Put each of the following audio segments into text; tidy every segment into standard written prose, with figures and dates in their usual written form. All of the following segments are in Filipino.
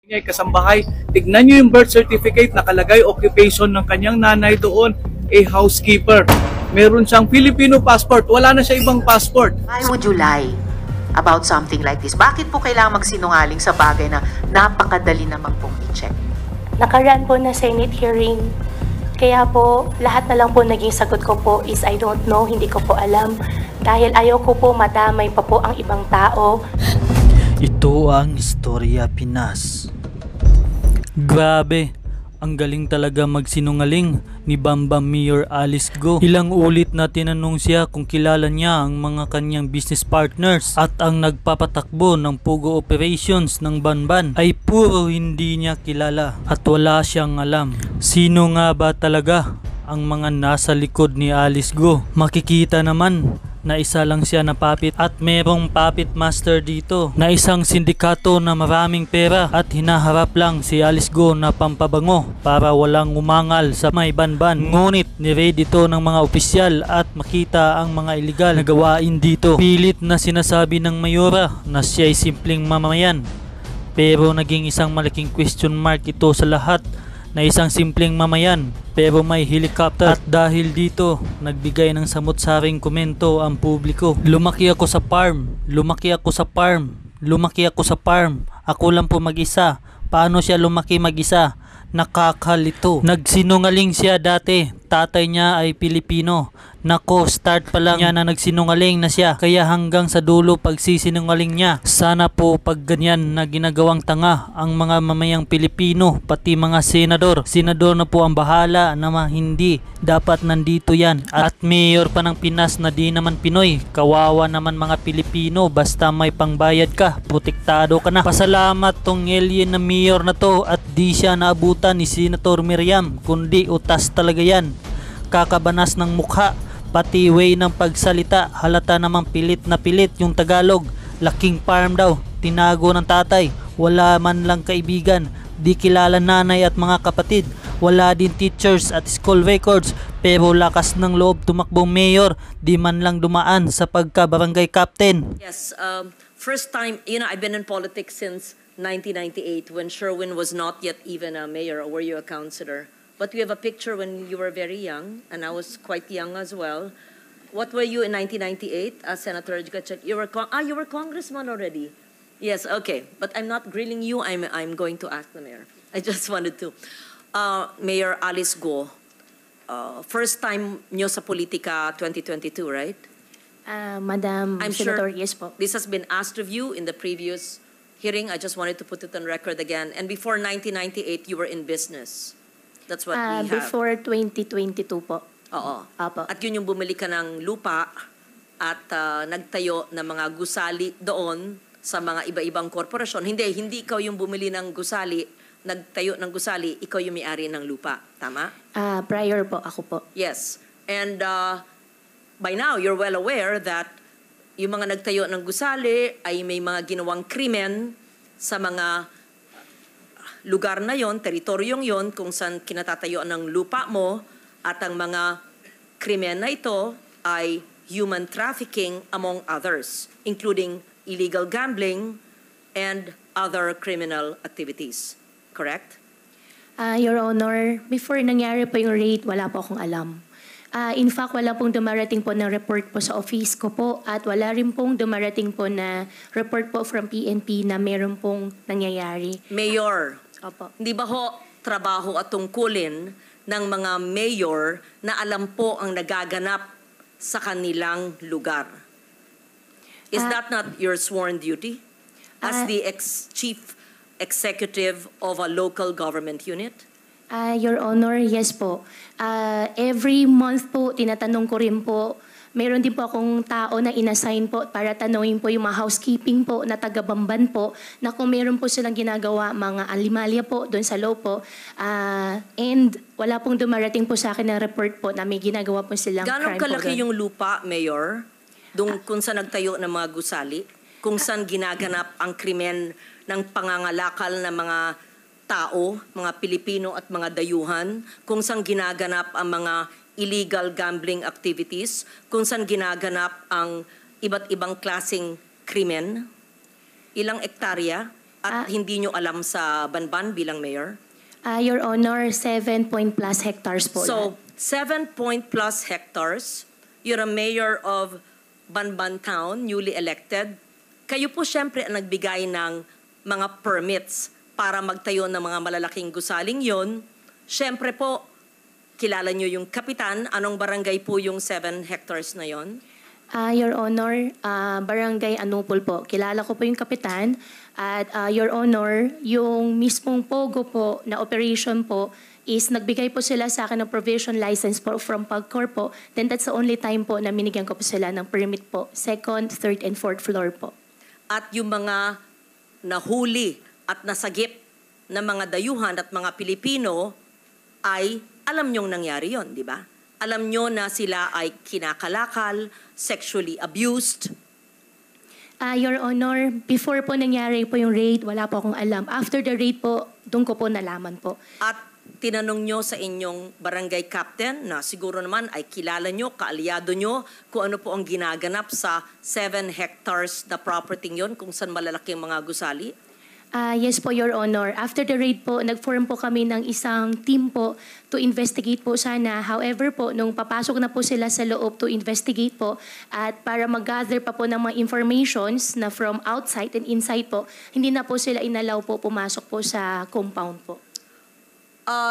Ingay kasambahay, tignan nyo yung birth certificate, nakalagay occupation ng kanyang nanay doon, a housekeeper. Meron siyang Filipino passport, wala na siya ibang passport. Why would you lie about something like this? Bakit po kailangan magsinungaling sa bagay na napakadali naman pong i-check? Nakaraan po na Senate hearing, kaya po lahat na lang po naging sagot ko po is I don't know, hindi ko po alam. Dahil ayaw ko po madamay pa po ang ibang tao. Ito ang Istorya Pinas. Grabe, ang galing talaga magsinungaling ni Bambang Mayor Alice Go. Ilang ulit na tinanong siya kung kilala niya ang mga kanyang business partners at ang nagpapatakbo ng Pugo operations ng Banban ay puro hindi niya kilala at wala siyang alam. Sino nga ba talaga ang mga nasa likod ni Alice Go? Makikita naman na isa lang siya na puppet at merong puppet master dito na isang sindikato na maraming pera at hinaharap lang si Alice Go na pampabango para walang umangal sa may Banban. Ngunit ni-raid ito ng mga opisyal at makita ang mga iligal na gawain dito. Pilit na sinasabi ng mayora na siya ay simpleng mamamayan, pero naging isang malaking question mark ito sa lahat na isang simpleng mamayan pero may helicopter. At dahil dito, nagbigay ng samot-saring komento ang publiko. Lumaki ako sa farm, lumaki ako sa farm, lumaki ako sa farm. Ako lang po mag-isa. Paano siya lumaki mag-isa? Nakakalito. Nagsinungaling siya dati. Tatay niya ay Pilipino. Nako, start pa lang niya na nagsinungaling na siya. Kaya hanggang sa dulo pagsisinungaling niya. Sana po pag ganyan na ginagawang tanga ang mga mamayang Pilipino, pati mga senador. Senador na po ang bahala na hindi. Dapat nandito yan. At mayor pa ng Pinas na di naman Pinoy. Kawawa naman mga Pilipino. Basta may pangbayad ka, protektado ka na. Pasalamat tong alien na mayor na to at di siya naabutan ni Senator Miriam. Kundi utas talaga yan. Kakabanas ng mukha. Pati way ng pagsalita, halata namang pilit na pilit yung Tagalog. Laking farm daw, tinago ng tatay, wala man lang kaibigan, di kilala nanay at mga kapatid, wala din teachers at school records, pero lakas ng loob tumakbong mayor, di man lang dumaan sa pagka-barangay captain. Yes, first time, I've been in politics since 1998 when Sherwin was not yet even a mayor, or were you a councillor? But we have a picture when you were very young, and I was quite young as well. What were you in 1998, Senator Gatchak? You were congressman already. Yes, okay. But I'm not grilling you. I'm going to ask the mayor. I just wanted to. Mayor Alice Go, first time nyo sa politika 2022, right? Madam I'm Senator, sure yes po. this has been asked of you in the previous hearing. I just wanted to put it on record again. And before 1998, you were in business. That's what we have. Before 2022 po. Oo. Apo. At yun yung bumili ka ng lupa at nagtayo ng mga gusali doon sa mga iba-ibang korporasyon. Hindi ikaw yung bumili ng gusali, nagtayo ng gusali, ikaw yung may-ari ng lupa. Tama? Prior po, ako po. Yes. And by now, you're well aware that yung mga nagtayo ng gusali ay may mga ginawang krimen sa mga lugar na yon, teritoryong yon, kung saan kinatatayuan ng lupa mo, at ang mga krimen na ito ay human trafficking among others, including illegal gambling and other criminal activities. Correct? Your Honor, before nangyari po yung raid, wala po akong alam. In fact, wala pong dumarating po ng report po sa office ko po at wala rin pong dumarating po na report po from PNP na meron pong nangyayari. Mayor, Opo. hindi ba ho trabaho at tungkulin ng mga mayor na alam po ang nagaganap sa kanilang lugar? Is that not your sworn duty as the chief executive of a local government unit? Your Honor, yes po. Every month po, tinatanong ko rin po, meron din po akong tao na inassign po para tanungin po yung mga housekeeping po na taga-Bamban po na kung meron po silang ginagawa mga alimalya po doon sa loob po. And wala pong dumarating po sa akin ng report po na may ginagawa po silang Gano'ng crime po kalaki doon. yung lupa, Mayor, kung saan nagtayo ng mga gusali? Kung saan ginaganap ang krimen ng pangangalakal ng mga tao, mga Pilipino at mga dayuhan? Kung saan ginaganap ang mga illegal gambling activities, kung saan ginaganap ang iba't ibang klaseng krimen? Ilang ektarya At hindi nyo alam sa Banban bilang mayor? Your Honor, 7 point plus hectares po. So, 7 point plus hectares, you're a mayor of Banban Town, newly elected. Kayo po syempre ang nagbigay ng mga permits para magtayo ng mga malalaking gusaling yon. Syempre po, kilala nyo yung kapitan. Anong barangay po yung 7 hectares na yon? Your Honor, Barangay Anupol po. Kilala ko po yung kapitan. At Your Honor, yung mismong Pogo po na operation po is nagbigay po sila sa akin ng provision license po from PAGCOR po. Then that's the only time po na minigyan ko po sila ng permit po. Second, third, and fourth floor po. At yung mga nahuli at nasagip na mga dayuhan at mga Pilipino ay alam nyong nangyari yon, di ba? Alam nyo na sila ay kinakalakal, sexually abused. Your Honor, before po nangyari po yung raid, wala po akong alam. After the raid po, doon ko po nalaman po. At tinanong nyo sa inyong barangay captain na siguro naman ay kilala nyo, kaalyado nyo, kung ano po ang ginaganap sa 7 hectares na property yon kung saan malalaki ang mga gusali? Yes po, Your Honor. After the raid po, nag-form po kami ng isang team po to investigate po sana. However po, nung papasok na po sila sa loob to investigate po at para mag-gather pa po ng mga informations na from outside and inside po, hindi na po sila inalaw po pumasok po sa compound po.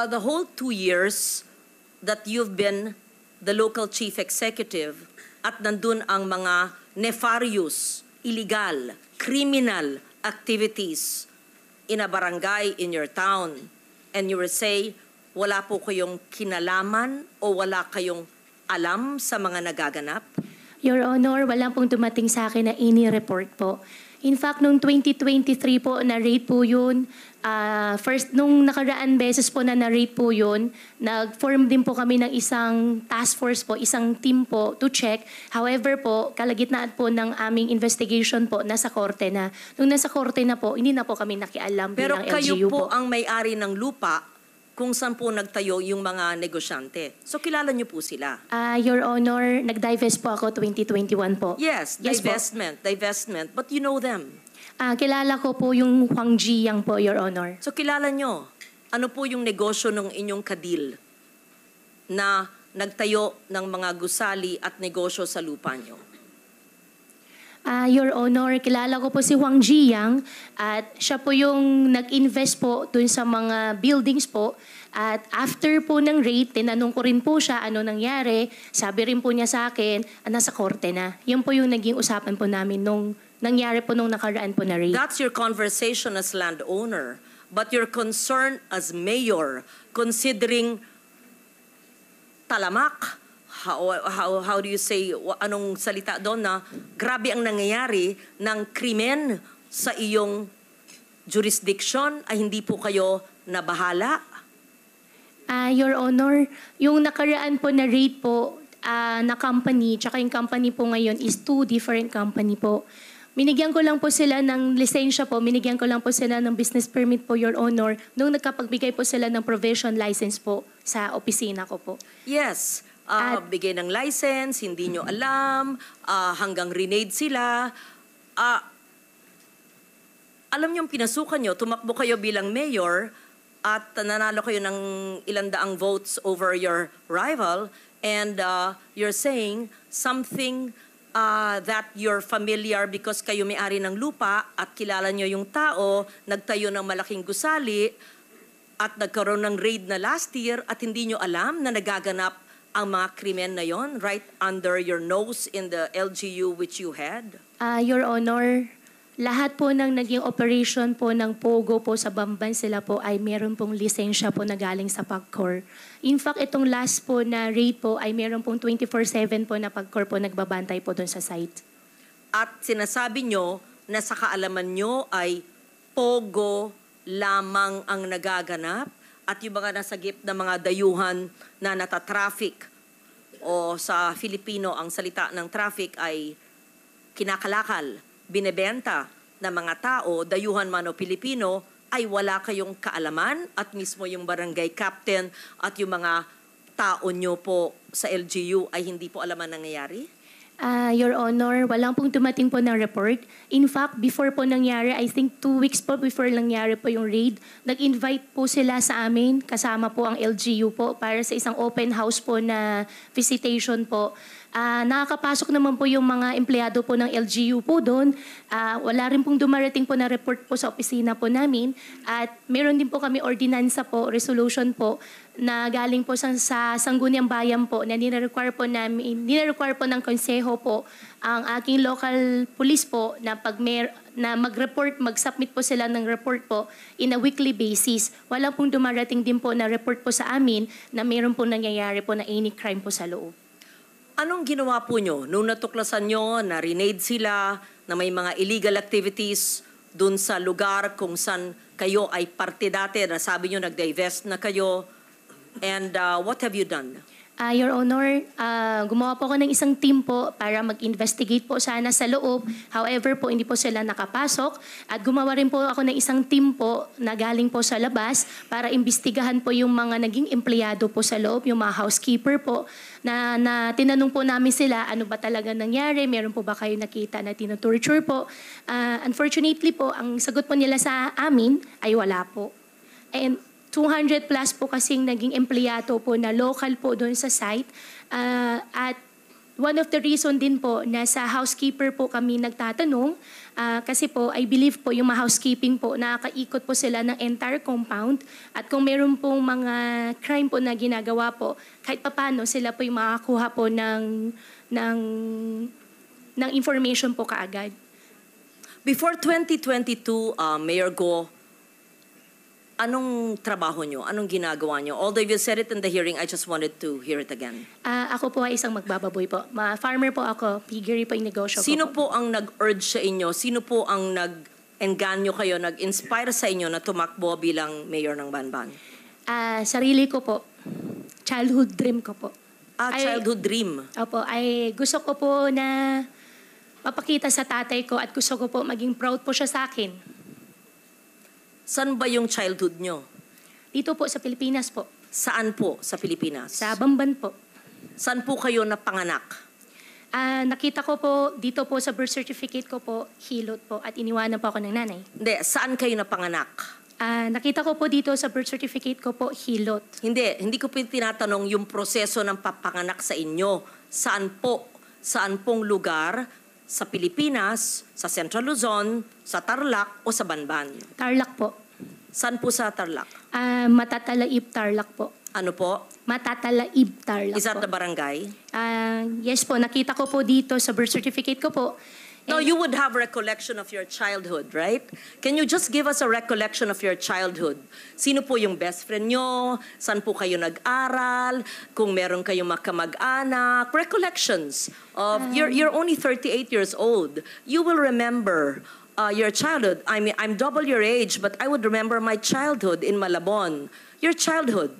The whole 2 years that you've been the local chief executive at nandun ang mga nefarious, illegal, criminal activities in a barangay in your town, and you will say, wala po kayong kinalaman o wala kayong alam sa mga nagaganap? Your Honor, wala pong dumating sa akin na ini-report po. In fact, noong 2023 po, na-rate po yun. First, nung nakaraan beses po na na-rate po yun, nag-form din po kami ng isang task force po, isang team po to check. However po, kalagitnaan po ng aming investigation po, nasa korte na. Nung nasa korte na po, hindi na po kami nakialam Pero bilang kayo LGU po ang may-ari ng lupa kung saan po nagtayo yung mga negosyante. So kilala niyo po sila? Your Honor, nag-divest po ako 2021 po. Yes, Yes po. divestment, but you know them. Kilala ko po yung Huang Jiyang po, Your Honor. So kilala nyo, ano po yung negosyo ng inyong kadil na nagtayo ng mga gusali at negosyo sa lupa nyo? Your Honor, kilala ko po si Huang Jiyang at siya po yung nag-invest po dun sa mga buildings po. At after po ng raid, tinanong ko rin po siya ano nangyari. Sabi rin po niya sa akin, nasa korte na. Yan po yung naging usapan po namin nung nangyari po nung nakaraan po na raid. That's your conversation as landowner. But your concern as mayor, considering talamak, how do you say, anong salita doon na grabe ang nangyayari ng krimen sa iyong jurisdiction ay hindi po kayo nabahala? Your Honor, yung nakaraan po na raid po na company, tsaka yung company po ngayon is 2 different company po. Minigyan ko lang po sila ng lisensya po, minigyan ko lang po sila ng business permit po, Your Honor, nung nagkapagbigay po sila ng provision license po sa opisina ko po. Yes. Bigay ng license, hindi nyo alam, hanggang renade sila. Alam nyo, pinasukan nyo, tumakbo kayo bilang mayor at nanalo kayo ng 100 votes over your rival, and you're saying something that you're familiar because kayo may-ari ng lupa at kilala nyo yung tao, nagtayo ng malaking gusali at nagkaroon ng raid na last year at hindi nyo alam na nagaganap ang mga krimen na yon right under your nose in the LGU which you had? Your Honor, lahat po ng naging operation po ng Pogo po sa Bamban, sila po ay meron pong lisensya po na galing sa PAGCOR. In fact, itong last po na raid po ay meron pong 24/7 po na PAGCOR po nagbabantay po doon sa site. At sinasabi nyo na sa kaalaman nyo ay Pogo lamang ang nagaganap at yung mga nasagip na mga dayuhan na natatraffic o sa Filipino ang salita ng traffic ay kinakalakal, binebenta ng mga tao, dayuhan man o Pilipino, ay wala kayong kaalaman at mismo yung barangay captain at yung mga tao nyo po sa LGU ay hindi po alam ang nangyayari? Your Honor, walang pong dumating po ng report. In fact, before po nangyari, I think 2 weeks po before nangyari po yung raid, nag-invite po sila sa amin, kasama po ang LGU po, para sa isang open house po na visitation po. Nakakapasok naman po yung mga empleyado po ng LGU po doon. Wala rin pong dumarating po na report po sa opisina po namin. At meron din po kami ordinansa po, resolution po, na galing po sa Sangguniang Bayan po na nire-require po ng konseho po ang aking local police po na na mag-report, mag-submit po sila ng report po in a weekly basis. Wala pong dumarating din po na report po sa amin na meron po nangyayari po na any crime po sa loob. Anong ginawa po nyo nung natuklasan nyo na renade sila, na may mga illegal activities dun sa lugar kung saan kayo ay parte dati, na sabi nyo nag-divest na kayo, and what have you done? Your Honor, gumawa po ako ng isang team po para mag-investigate po sana sa loob. However po, hindi po sila nakapasok. At gumawa rin po ako ng isang team po na galing po sa labas para imbestigahan po yung mga naging empleyado po sa loob, yung mga housekeeper po, na tinanong po namin sila, ano ba talaga nangyari? Meron po ba kayo nakita na tinotorture po? Unfortunately po, ang sagot po nila sa amin ay wala po. And 200 plus po kasing naging empleyado po na local po doon sa site. At one of the reason din po na sa housekeeper po kami nagtatanong kasi po I believe po yung mga housekeeping po nakakaikot po sila ng entire compound at kung meron pong mga crime po na ginagawa po kahit papano sila po yung makakuha po ng information po kaagad. Before 2022, Mayor Go, anong trabaho nyo? Anong ginagawa nyo? Although you said it in the hearing, I just wanted to hear it again. Ako po ay isang magbababoy po. Farmer po ako. Piggery po yung negosyo ko. Sino po ang nag-urge sa inyo? Sino po ang nag-engganyo kayo, nag-inspire sa inyo na tumakbo bilang mayor ng Banban? Sarili ko po. Childhood dream ko po. Childhood dream. Opo. Gusto ko po na mapakita sa tatay ko at gusto ko po maging proud po siya sa akin. Saan ba yung childhood nyo? Dito po sa Pilipinas po. Saan po sa Pilipinas? Sa Bamban po. Saan po kayo napanganak? Nakita ko po dito po sa birth certificate ko po, Hilot po at iniwanan po ako ng nanay. Hindi, saan kayo napanganak? Nakita ko po dito sa birth certificate ko po, Hilot. Hindi ko po tinatanong yung proseso ng papanganak sa inyo. Saan po? Saan pong lugar sa Pilipinas, sa Central Luzon, sa Tarlac o sa Banban? Tarlac po. Saan po sa Tarlac? Matatalaib Tarlac po. Ano po? Matatalaib Tarlac Is that po. the barangay? Yes po, nakita ko po dito sa birth certificate ko po. No, you would have recollection of your childhood, right? Can you just give us a recollection of your childhood? Sino po yung best friend nyo? Saan po kayo nag-aral? Kung meron kayong makamag-anak? Recollections of, you're only 38 years old. You will remember your childhood. I mean, I'm double your age, but I would remember my childhood in Malabon. Your childhood.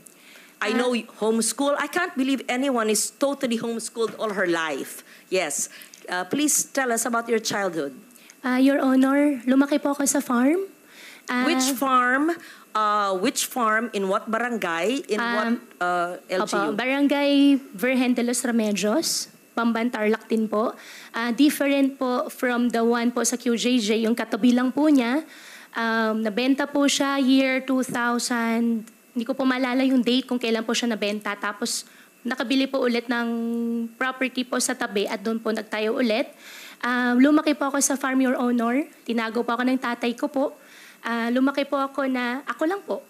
I know homeschool. I can't believe anyone is totally homeschooled all her life. Yes. Please tell us about your childhood. Your Honor, lumaki po ako sa farm. Which farm? Which farm? In what barangay? In what LGU? Opo, Barangay Virgen de los Remedios, Bamban, Tarlac din po. Different po from the one po sa QJJ, yung katabi lang po niya. Nabenta po siya year 2000, hindi ko po maalala yung date kung kailan po siya nabenta. Tapos nakabili po ulit ng property po sa tabi at doon po nagtayo ulit. Lumaki po ako sa farm, Your Honor. Tinago po ako ng tatay ko po. Lumaki po ako na, ako lang po.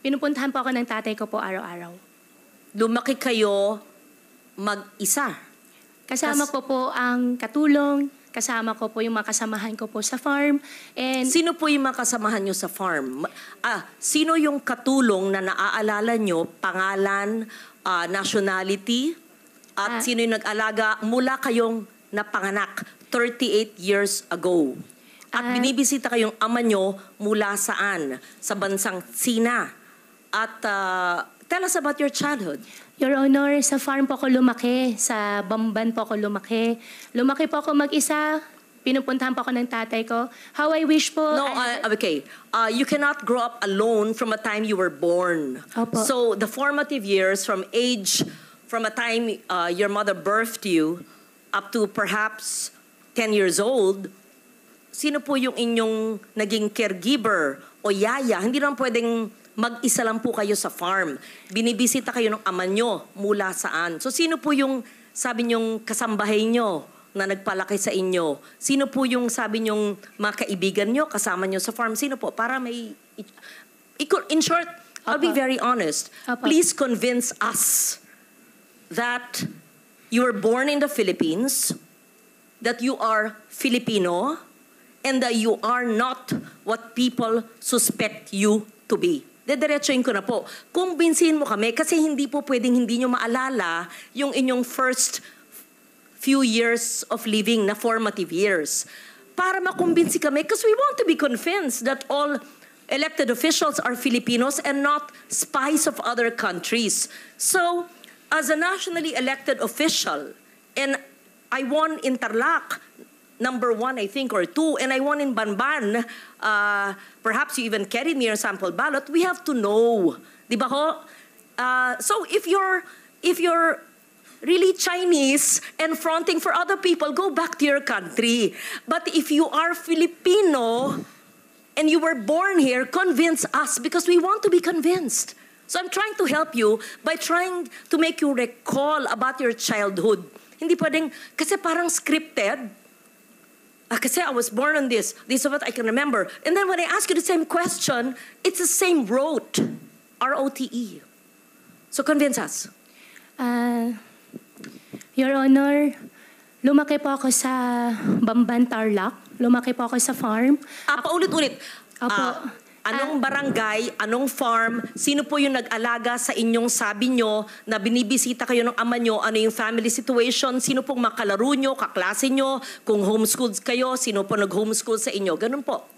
Pinupuntahan po ako ng tatay ko po araw-araw. Lumaki kayo mag-isa? Kasama ko po ang katulong, kasama ko po yung mga kasamahan ko po sa farm. And sino po yung mga kasamahan nyo sa farm? Sino yung katulong na naaalala nyo, pangalan, nationality, at sino yung nag-alaga mula kayong napanganak 38 years ago? At binibisita kayong ama nyo mula saan? Sa bansang Sina. At tell us about your childhood. Your Honor, sa farm po ako lumaki, sa Bamban po ako lumaki. Lumaki po ako mag-isa, pinupuntahan po ako ng tatay ko. How I wish po... No, okay. You cannot grow up alone from a time you were born. Opo. So the formative years from a time your mother birthed you up to perhaps 10 years old, sino po yung inyong naging caregiver o yaya? Hindi naman pwedeng mag-isa lang po kayo sa farm. Binibisita kayo ng ama nyo mula saan. So sino po yung sabi nyong kasambahay nyo na nagpalaki sa inyo? Sino po yung sabi nyong mga kaibigan nyo, kasama nyo sa farm? Sino po? Para may... In short, I'll be very honest. Please convince us that you were born in the Philippines, that you are Filipino, and that you are not what people suspect you to be. Dediretsuin ko na po. Kumbinsihin mo kami kasi hindi po pwedeng hindi nyo maalala yung inyong first few years of living na formative years. Para makumbinsi kami because we want to be convinced that all elected officials are Filipinos and not spies of other countries. So, as a nationally elected official, and I won Interlac, number 1, I think, or 2, and I won in Banban, perhaps you even carried me your sample ballot, we have to know. Di ba ho? So if you're really Chinese and fronting for other people, go back to your country. But if you are Filipino and you were born here, convince us because we want to be convinced. So I'm trying to help you by trying to make you recall about your childhood. Hindi pwedeng, kasi parang scripted. Kasi I was born on this. This is what I can remember. And then when I ask you the same question, it's the same rote. R-O-T-E. So convince us. Your Honor, lumaki po ako sa Bamban, Tarlac. Lumaki po ako sa farm. Paulit-ulit. Opo. Anong barangay, anong farm, sino po yung nag-alaga sa inyong sabi nyo na binibisita kayo ng ama nyo, ano yung family situation, sino pong makalaro nyo, kaklase nyo, kung homeschooled kayo, sino po nag-homeschool sa inyo, ganun po.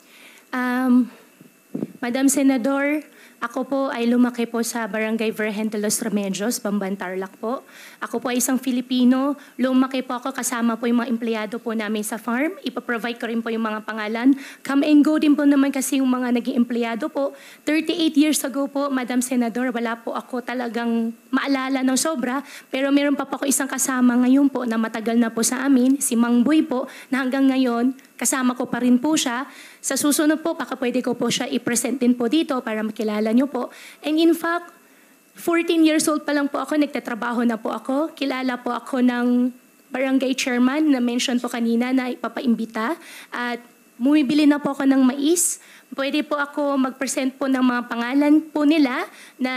Madam Senador, ako po ay lumaki po sa Barangay Virgen de los Remedios, Bamban, Tarlac po. Ako po ay isang Filipino. Lumaki po ako kasama po yung mga empleyado po namin sa farm. Ipaprovide ko rin po yung mga pangalan. Come and go din po naman kasi yung mga naging empleyado po. 38 years ago po, Madam Senador, wala po ako talagang maalala ng sobra. Pero meron pa po ako isang kasama ngayon po na matagal na po sa amin, si Mang Boy po, na hanggang ngayon, kasama ko pa rin po siya. Sa susunod po, baka pwede ko po siya i-present din po dito para makilala niyo po. And in fact, 14 years old pa lang po ako, nagtatrabaho na po ako. Kilala po ako ng barangay chairman na mention po kanina na ipapaimbita. At bumibili na po ako ng mais. Pwede po ako mag-present po ng mga pangalan po nila na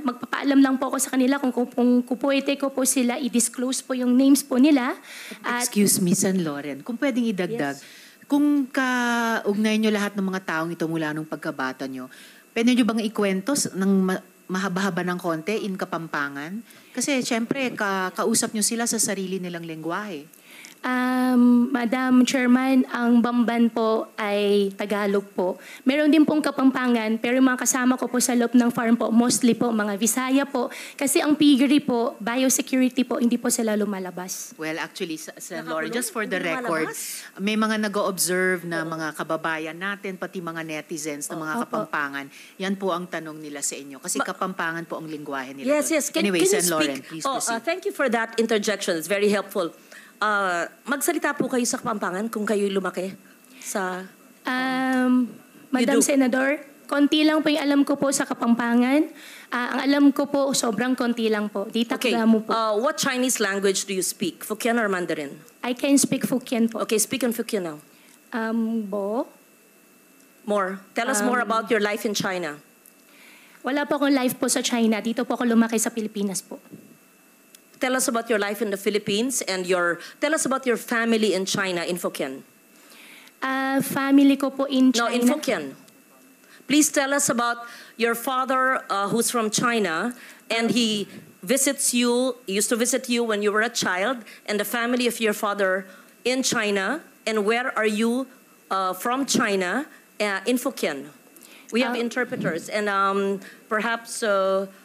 magpapaalam lang po ako sa kanila kung pwede ko po sila i-disclose po yung names po nila. At, Excuse me, San Loren, kung pwedeng idagdag, kung kaugnay nyo lahat ng mga taong ito mula nung pagkabata nyo, pwede nyo bang ikwento ng mahaba-haba ng konti in Kapampangan? Kasi syempre, kausap nyo sila sa sarili nilang lengguwahe. Madam Chairman, ang Bamban po ay Tagalog po. Meron din pong Kapampangan, pero yung mga kasama ko po sa loob ng farm po, mostly po mga Visaya po. Kasi ang piggery po, biosecurity po, hindi po sila lumalabas. Well, actually, sa Lauren, just for the record, may mga nag-o-observe na mga kababayan natin, pati mga netizens na mga Kapampangan. Yan po ang tanong nila sa inyo. Kasi Kapampangan po ang lingwahe nila. Yes, yes. Anyway, can San you Lauren, speak? please proceed. Thank you for that interjection. It's very helpful. Magsalita po kayo sa Kapampangan kung kayo lumaki sa... Madam Senador, konti lang po yung alam ko po sa Kapampangan. Ang alam ko po, sobrang konti lang po. Di takda mo po. What Chinese language do you speak? Hokkien or Mandarin? I can speak Hokkien po. Okay, speak in Hokkien now. Bo? More. Tell us more about your life in China. Wala po akong life po sa China. Dito po ako lumaki sa Pilipinas po. Tell us about your life in the Philippines and tell us about your family in China in Hokkien. Family ko po in China. No, in Hokkien. Please tell us about your father who's from China and he used to visit you when you were a child, and the family of your father in China, and where are you from China in Hokkien. We have interpreters and perhaps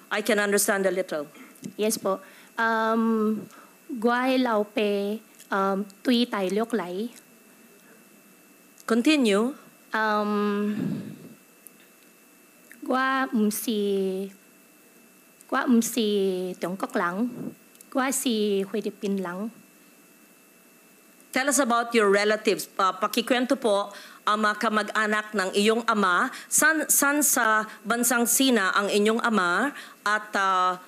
I can understand a little. Yes po. Guay lao pe tui tai liok lai. Continue. Gua si Tiongkok lang. Gua si Philippines lang. tell us about your relatives. Pakikwento po ang mga kamag-anak ng iyong ama. San sa bansang Sina ang inyong ama at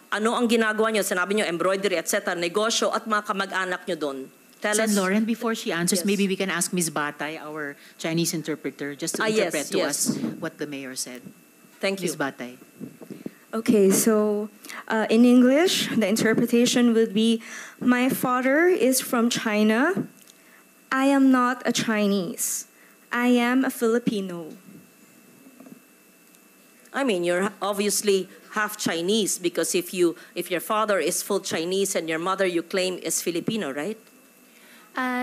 ano ang ginagawa niyo? Sinabi niyo embroidery, etc., negosyo at mga kamag-anak niyo doon. Tell Sen. us. Lauren, before she answers, Yes. maybe we can ask Ms. Batay, our Chinese interpreter, just to Yes, interpret to yes. us what the mayor said. Thank you. Ms. Batay. Okay, so in English, the interpretation would be, my father is from China. I am not a Chinese. I am a Filipino. I mean, you're obviously half Chinese because if your father is full Chinese and your mother you claim is Filipino, right?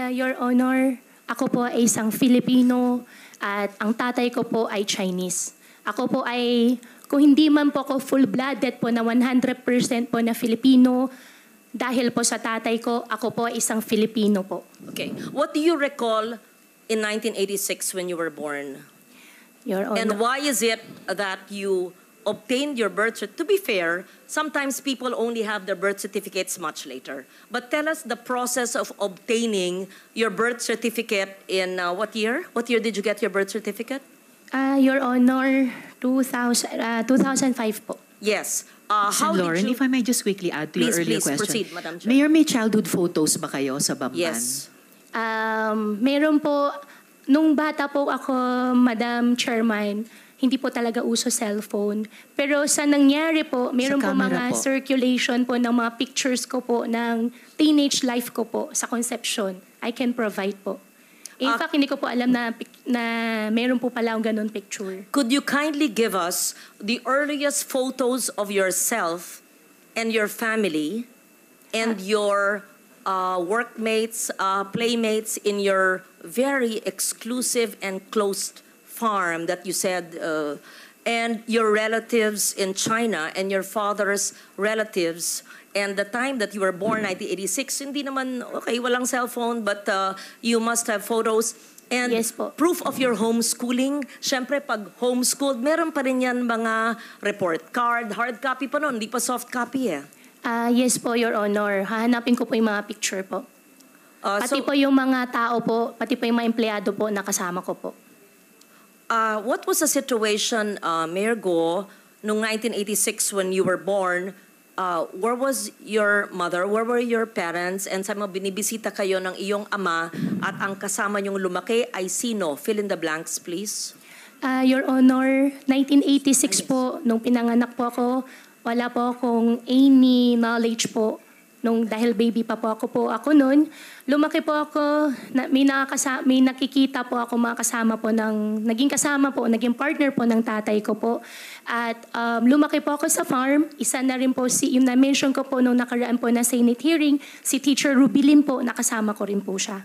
Your Honor, ako po ay isang Filipino at ang tatay ko po ay Chinese. Ako po ay, kung hindi man po ako full-blooded po na 100% po na Filipino, dahil po sa tatay ko, ako po ay isang Filipino po. Okay. What do you recall in 1986 when you were born? Your Honor. And why is it that you obtained your birth certificate? To be fair, sometimes people only have their birth certificates much later. But tell us the process of obtaining your birth certificate in what year? What year did you get your birth certificate? Your Honor, 2005 po. Yes. Sen. How Lauren, did you... if I may just quickly add to your Please, earlier please, question. proceed, Madam Chair. Mayor, may childhood photos ba kayo sa Bamban? Yes. Meron po, nung bata po ako, Madam Chairman, hindi po talaga uso cellphone. Pero sa nangyari po, meron po camera mga po. circulation po ng mga pictures ko po ng teenage life ko po sa conception. I can provide po. In fact, hindi ko po alam na meron po pala akong ganun picture. Could you kindly give us the earliest photos of yourself and your family and your workmates, playmates in your very exclusive and closed farm that you said, and your relatives in China and your father's relatives, and the time that you were born, 1986, hindi naman, okay, walang cellphone, but you must have photos. And Yes po. proof of your homeschooling. Siyempre, pag homeschooled, meron pa rin yan mga report card, hard copy pa noon, hindi pa soft copy eh. Yes po, Your Honor. Hahanapin ko po yung mga picture po. Pati So, po yung mga tao po, pati po yung mga empleyado po na kasama ko po. what was the situation, Mayor Go, noong 1986 when you were born? Where was your mother? Where were your parents? And sa mga binibisita kayo ng iyong ama at ang kasama niyong lumaki ay sino? Fill in the blanks, please. Your Honor, 1986 po, nung pinanganak po ako, wala po akong any knowledge po. Dahil baby pa po ako noon, lumaki po ako, may nakikita po ako mga kasama po naging kasama po, naging partner po ng tatay ko po. At lumaki po ako sa farm, isa na rin po yung na-mention ko po nung nakaraan po na Senate hearing, si Teacher Rubilin po, nakasama ko rin po siya.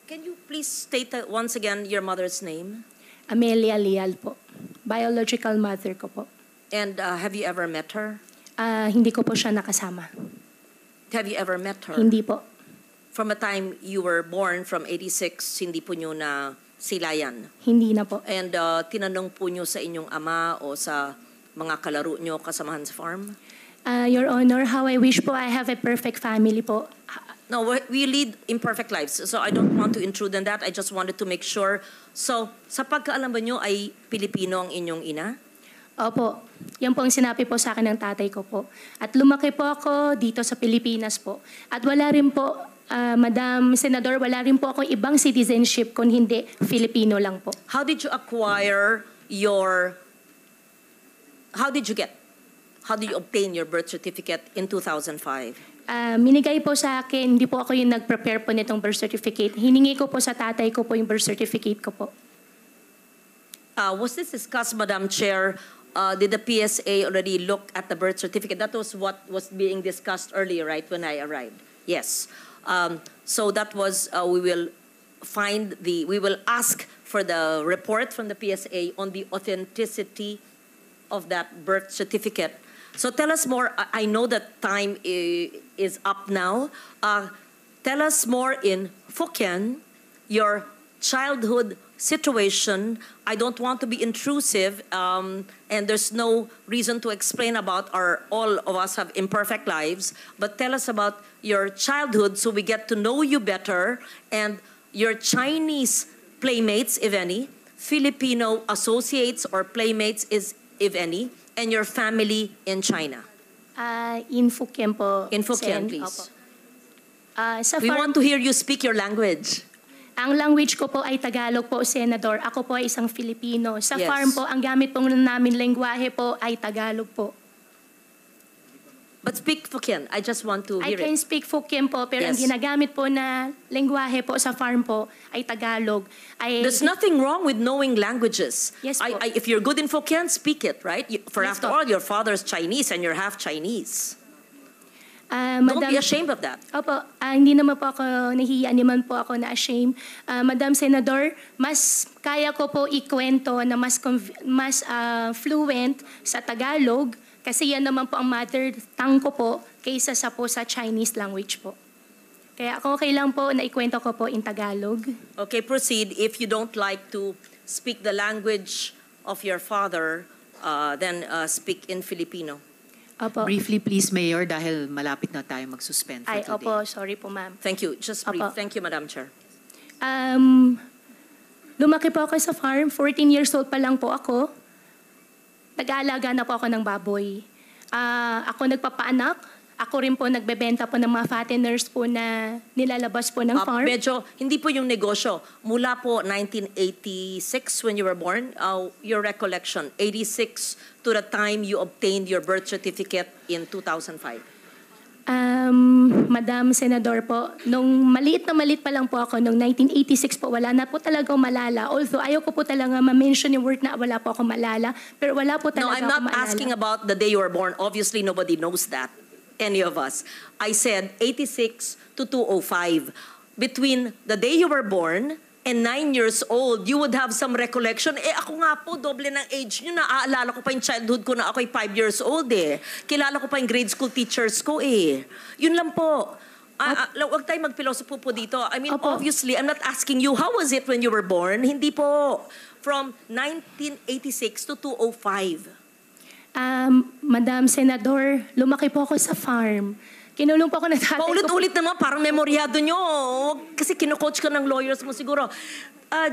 Can you please state once again your mother's name? Amelia Leal po, biological mother ko po. And have you ever met her? Hindi ko po siya nakasama. Have you ever met her? Hindi po. From the time you were born, from 86, hindi po nyo na silayan. Hindi na po. And tinanong po nyo sa inyong ama o sa mga kalaro nyo kasamahan sa farm? Your Honor, how I wish po I have a perfect family po. No, we lead imperfect lives. So I don't want to intrude on that. I just wanted to make sure. So, sa pagkaalam ba nyo ay Pilipino ang inyong ina? Opo. Yan po ang sinabi po sa akin ng tatay ko po. At lumaki po ako dito sa Pilipinas po. At wala rin po, Madam Senador, wala rin po ako ibang citizenship kung hindi Filipino lang po. How did you acquire how did you obtain your birth certificate in 2005? Minigay po sa akin, hindi po ako yung nag-prepare po nitong birth certificate. Hiningi ko po sa tatay ko po yung birth certificate ko po. Was this discussed, Madam Chair? Did the PSA already look at the birth certificate? That was what was being discussed earlier, right, when I arrived? Yes. So that was, we will ask for the report from the PSA on the authenticity of that birth certificate. So tell us more. I know that time is up now. Tell us more in Hokkien, your childhood situation. I don't want to be intrusive, and there's no reason to explain about all of us have imperfect lives, but tell us about your childhood so we get to know you better, and your Chinese playmates, if any, Filipino associates or playmates, if any, and your family in China. In Fukien po. In Fukien, Sen. please. Opo. Sa We farm, want to hear you speak your language. ang language ko po ay Tagalog po, Senador. Ako po ay isang Filipino. Sa Yes. farm po, ang gamit po namin lengguwahe po ay Tagalog po. But speak Fukien. I just want to I hear can it. speak Fukien po, pero ang Yes. ginagamit po na lengguwahe po sa farm po ay Tagalog. There's nothing wrong with knowing languages. Yes po. If you're good in Fukien, speak it, right? For Yes after po. all, your father's Chinese and you're half Chinese. Madam, Don't be ashamed of that. Opo, hindi naman po ako nahihiya, naman po ako na-ashamed. Madam Senador, mas kaya ko po ikwento na mas fluent sa Tagalog kasi yan naman po ang mother tongue ko po kaysa sa po sa Chinese language po. Kaya ako okay lang po na ikwento ko po in Tagalog. Okay, proceed. If you don't like to speak the language of your father, then speak in Filipino. Opo. Briefly please, Mayor, dahil malapit na tayo mag-suspend for Ay, today. opo, sorry po ma'am. Thank you. Just brief. Apo. Thank you, Madam Chair. Lumaki po ako sa farm. 14 years old pa lang po ako. Nag-aalaga na po ako ng baboy. Ako nagpapaanak. Ako rin po nagbebenta po ng mga fatteners po na nilalabas po ng farm. Medyo, hindi po yung negosyo. Mula po 1986 when you were born, your recollection, 86 to the time you obtained your birth certificate in 2005. Madam Senador po, nung maliit pa lang po ako, nung 1986 po, wala na po talaga malala. Although ayaw ko po talaga ma-mention yung word na wala po ako malala, pero wala po No, talaga I'm ako not maalala. asking about the day you were born. Obviously, nobody knows that. Any of us. I said 86 to 205. Between the day you were born and 9 years old, you would have some recollection. Ako nga po, doble ng age nyo. Naaalala ko pa yung childhood ko na ako'y 5 years old eh. Kilala ko pa yung grade school teachers ko eh. Yun lang po. Huwag tayo magpilosopo po dito. I mean, Opo. obviously, I'm not asking you, how was it when you were born? Hindi po. From 1986 to 205. Madam Senador, lumaki po ako sa farm. Kinulong po ako ng tatay ko. Paulit-ulit naman, parang memoryado nyo. Kasi kino-coach ka ng lawyers mo siguro.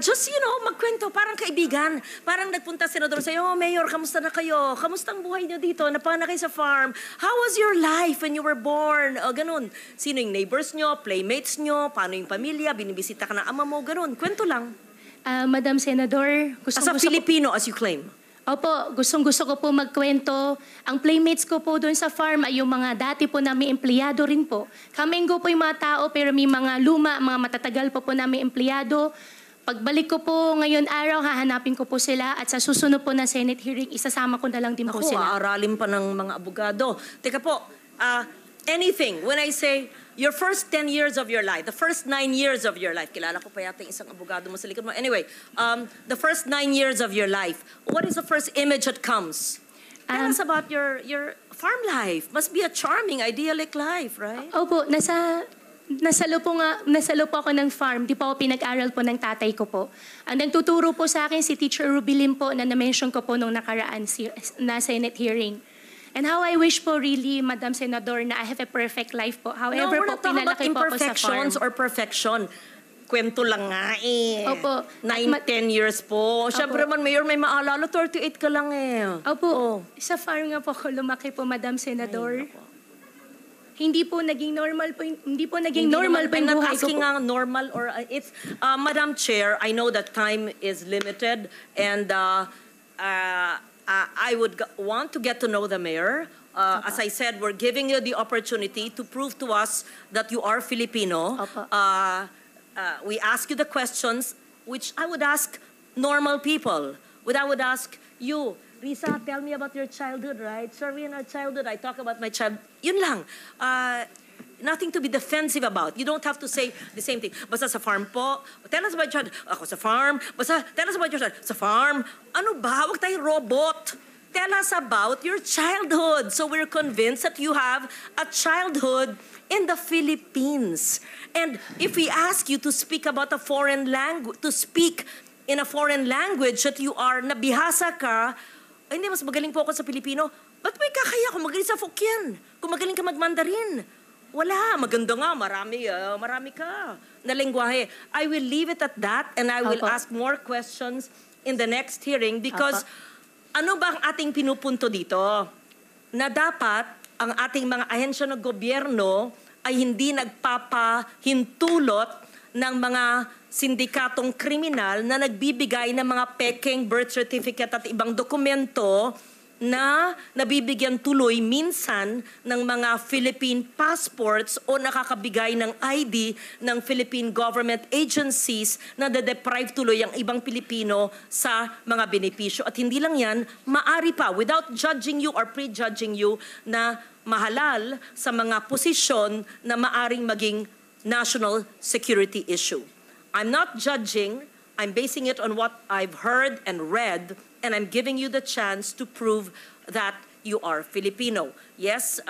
Just, magkwento, parang kaibigan. Parang nagpunta senador sa'yo, oh, Mayor, kamusta na kayo? Kamusta ang buhay nyo dito? Napana kayo sa farm? How was your life when you were born? Ganun. Sino yung neighbors nyo, playmates nyo, paano yung pamilya, binibisita ka ng ama mo, ganun. Kwento lang. Madam Senador, As a Filipino, as you claim. Opo, gustong-gusto ko po magkwento. Ang playmates ko po doon sa farm ay yung mga dati po namin empleyado rin po. Kamenggo po yung mga tao pero may mga luma, mga matatagal po namin empleyado. Pagbalik ko po ngayon araw, hahanapin ko po sila at sa susunod po na Senate hearing, isasama ko na lang din po Ako, sila. aaralin pa ng mga abogado. Teka po, anything, when I say your first 10 years of your life, the first 9 years of your life, kilala ko pa yata yung isang abogado mo sa likod mo. Anyway, the first 9 years of your life, what is the first image that comes? Tell us about your farm life. Must be a charming, idyllic life, right? Opo, nasalo po ako ng farm. Di po ako pinag-aral po ng tatay ko po. Ang nagtuturo po sa akin si Teacher Rubilin po na na-mention ko po nung nakaraan na Senate hearing. And how I wish po really, Madam Senador, na I have a perfect life po. No, However we're po, not talking about pinalaki po ako sa farm. imperfections or perfection. Kwento lang nga eh. Opo. 9-10 years po. Siyempre man, Mayor, may maalala, 38 ka lang eh. Opo, sa farm nga po ako lumaki po, Madam Senador. Hindi po naging normal po, hindi po naging normal po I'm yung not buhay ko asking po. nga normal or it's Madam Chair, I know that time is limited and I would want to get to know the mayor. As I said, we're giving you the opportunity to prove to us that you are Filipino. Opo. We ask you the questions which I would ask normal people. I would ask you, Risa, tell me about your childhood, right? Sir, in our childhood, I talk about my child. Yun lang. Nothing to be defensive about. You don't have to say the same thing. Basta sa farm po. Tell us about your child. Ako sa farm. Basta tell us about your child. Sa farm. Ano ba? Huwag tayong robot. Tell us about your childhood. So we're convinced that you have a childhood in the Philippines. And if we ask you to speak about a foreign language, to speak in a foreign language that you are, nabihasa ka, ay hindi, mas magaling po ako sa Pilipino. Ba't may kakaya kung magaling sa Hokkien? Kung magaling ka mag-Mandarin? Wala, maganda nga, marami ka na lengguwahe. I will leave it at that and I will Opo. ask more questions in the next hearing because ano ba ang ating pinupunto dito? Na dapat ang ating mga ahensya ng gobyerno ay hindi nagpapahintulot ng mga sindikatong kriminal na nagbibigay ng mga peking birth certificate at ibang dokumento na nabibigyan tuloy minsan ng mga Philippine passports o nakakabigay ng ID ng Philippine government agencies na de-deprive tuloy ang ibang Pilipino sa mga benepisyo. At hindi lang yan, maari pa, without judging you or prejudging you, na mahalal sa mga posisyon na maaring maging national security issue. I'm not judging, I'm basing it on what I've heard and read, and I'm giving you the chance to prove that you are Filipino. Yes,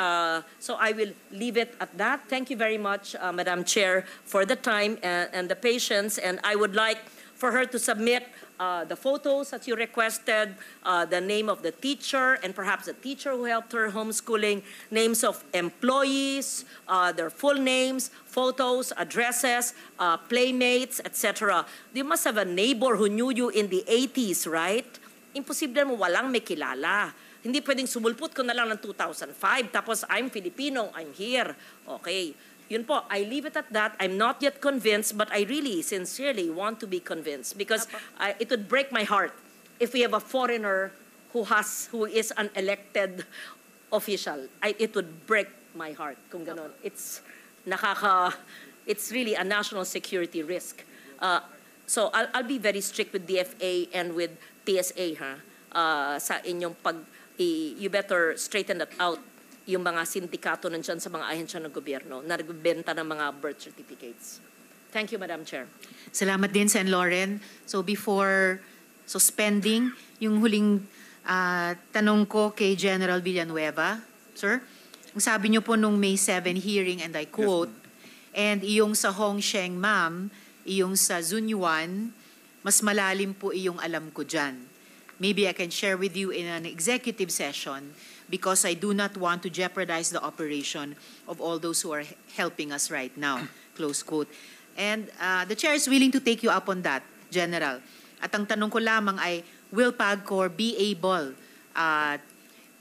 so I will leave it at that. Thank you very much, Madam Chair, for the time and the patience, and I would like for her to submit the photos that you requested, the name of the teacher, and perhaps the teacher who helped her homeschooling, names of employees, their full names, photos, addresses, playmates, etc. You must have a neighbor who knew you in the 80s, right? Imposible mo walang may kilala. Hindi pwedeng sumulpot ko na lang ng 2005, tapos I'm Filipino, I'm here. Okay. Yun po, I leave it at that. I'm not yet convinced, but I really, sincerely want to be convinced because it would break my heart if we have a foreigner who is an elected official. It would break my heart kung ganon. It's really a national security risk. So I'll be very strict with DFA and with PSA sa inyong you better straighten that out. Yung mga sindikato nandyan sa mga ahensya ng gobyerno na nagbebenta ng mga birth certificates. Thank you, Madam Chair. Salamat din, Sen. Lauren. So before suspending, yung huling tanong ko kay General Villanueva, sir, ang sabi niyo po nung May 7 hearing, and I quote, and iyong sa Hongsheng, ma'am, iyong sa Zunyuan, mas malalim po iyong alam ko dyan. Maybe I can share with you in an executive session because I do not want to jeopardize the operation of all those who are helping us right now, close quote. And the chair is willing to take you up on that, General. At ang tanong ko lamang ay, will PAGCOR be able,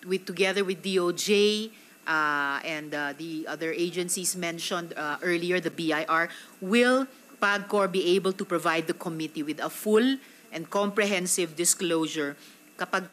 together with DOJ and the other agencies mentioned earlier, the BIR, will PAGCOR be able to provide the committee with a full and comprehensive disclosure kapag